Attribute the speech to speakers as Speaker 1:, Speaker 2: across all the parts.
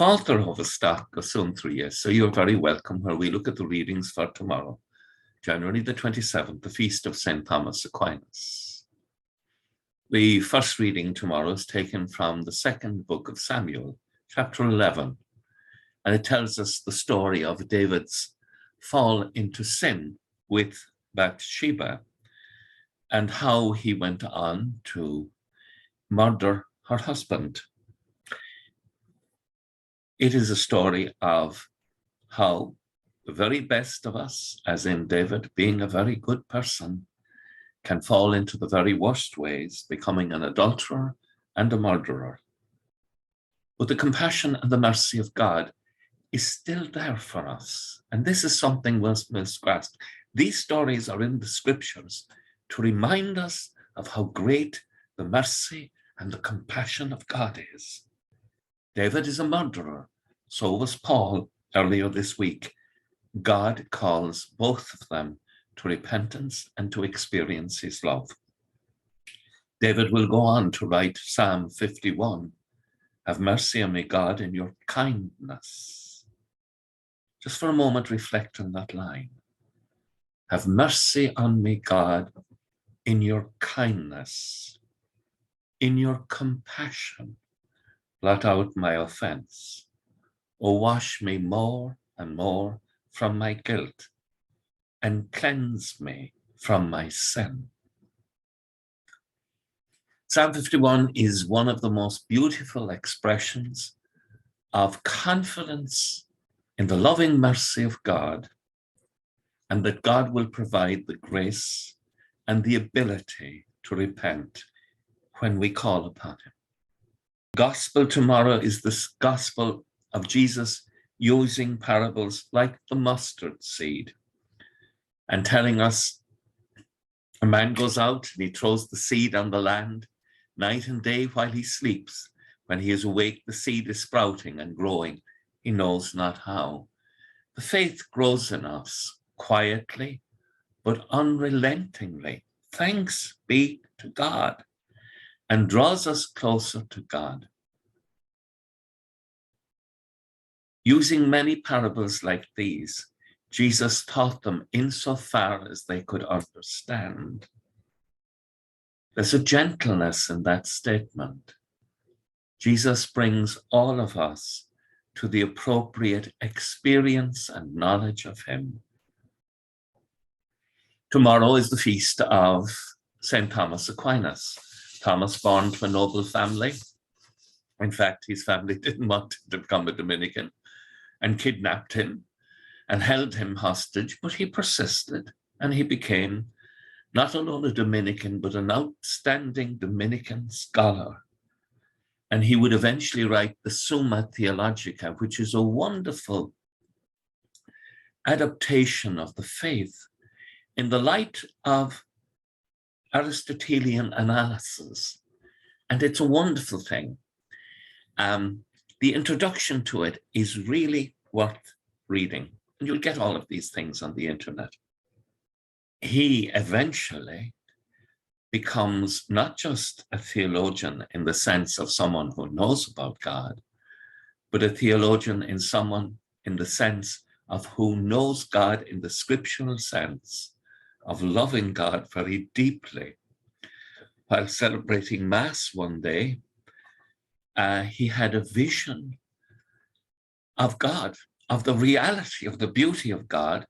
Speaker 1: folklore of a stock of Suantraí Íosa. So you're very welcome where we look at the readings for tomorrow, January the 27th, the feast of St. Thomas Aquinas. The first reading tomorrow is taken from the second book of Samuel, chapter 11, and it tells us the story of David's fall into sin with Bathsheba and how he went on to murder her husband. It is a story of how the very best of us, as in David, being a very good person, can fall into the very worst ways, becoming an adulterer and a murderer. But the compassion and the mercy of God is still there for us. And this is something we'll grasp. These stories are in the scriptures to remind us of how great the mercy and the compassion of God is. David is a murderer. So was Paul earlier this week. God calls both of them to repentance and to experience his love. David will go on to write Psalm 51. Have mercy on me, God, in your kindness. Just for a moment, reflect on that line. Have mercy on me, God, in your kindness, in your compassion. Blot out my offense. O wash me more and more from my guilt and cleanse me from my sin. Psalm 51 is one of the most beautiful expressions of confidence in the loving mercy of God, and that God will provide the grace and the ability to repent when we call upon him. Gospel tomorrow is this gospel of Jesus using parables like the mustard seed and telling us a man goes out and he throws the seed on the land night and day while he sleeps. When he is awake, the seed is sprouting and growing. He knows not how. The faith grows in us quietly, but unrelentingly. Thanks be to God, and draws us closer to God. Using many parables like these, Jesus taught them insofar as they could understand. There's a gentleness in that statement. Jesus brings all of us to the appropriate experience and knowledge of him. Tomorrow is the feast of St. Thomas Aquinas. Thomas, born to a noble family. In fact, his family didn't want him to become a Dominican and kidnapped him and held him hostage, but he persisted and he became not alone a Dominican, but an outstanding Dominican scholar. And he would eventually write the Summa Theologica, which is a wonderful adaptation of the faith in the light of Aristotelian analysis. And it's a wonderful thing. The introduction to it is really worth reading. And you'll get all of these things on the internet. He eventually becomes not just a theologian in the sense of someone who knows about God, but a theologian in the sense of who knows God in the scriptural sense of loving God very deeply. While celebrating Mass one day, he had a vision of God, of the reality, of the beauty of God.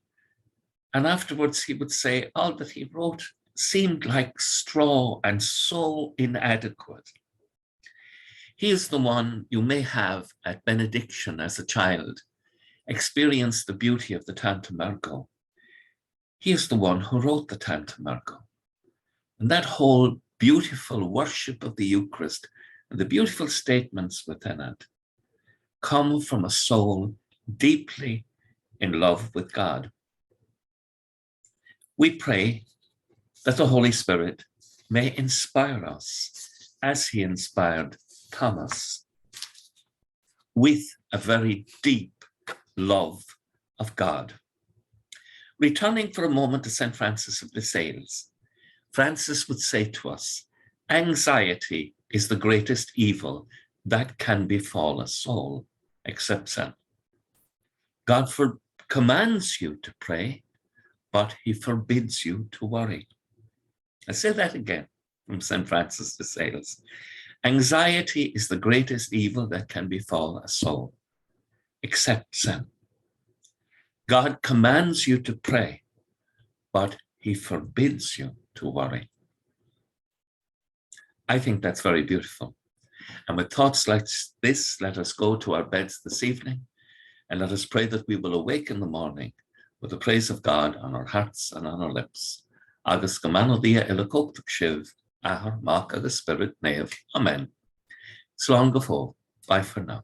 Speaker 1: And afterwards he would say, all that he wrote seemed like straw and so inadequate. He is the one you may have at benediction as a child, experience the beauty of the Tantum Ergo. He is the one who wrote the Tantum Ergo. And that whole beautiful worship of the Eucharist and the beautiful statements within it come from a soul deeply in love with God. We pray that the Holy Spirit may inspire us as he inspired Thomas with a very deep love of God. Returning for a moment to St. Francis of Sales, Francis would say to us, anxiety is the greatest evil that can befall a soul. except sin. God commands you to pray, but he forbids you to worry. I say that again from St. Francis de Sales. Anxiety is the greatest evil that can befall a soul, except sin. God commands you to pray, but he forbids you to worry. I think that's very beautiful. And with thoughts like this, let us go to our beds this evening, and let us pray that we will awake in the morning with the praise of God on our hearts and on our lips. Agus gomano dia ilakoptuk shiv, ahar mak agus spirit nev. Amen. Slán go fóill. Bye for now.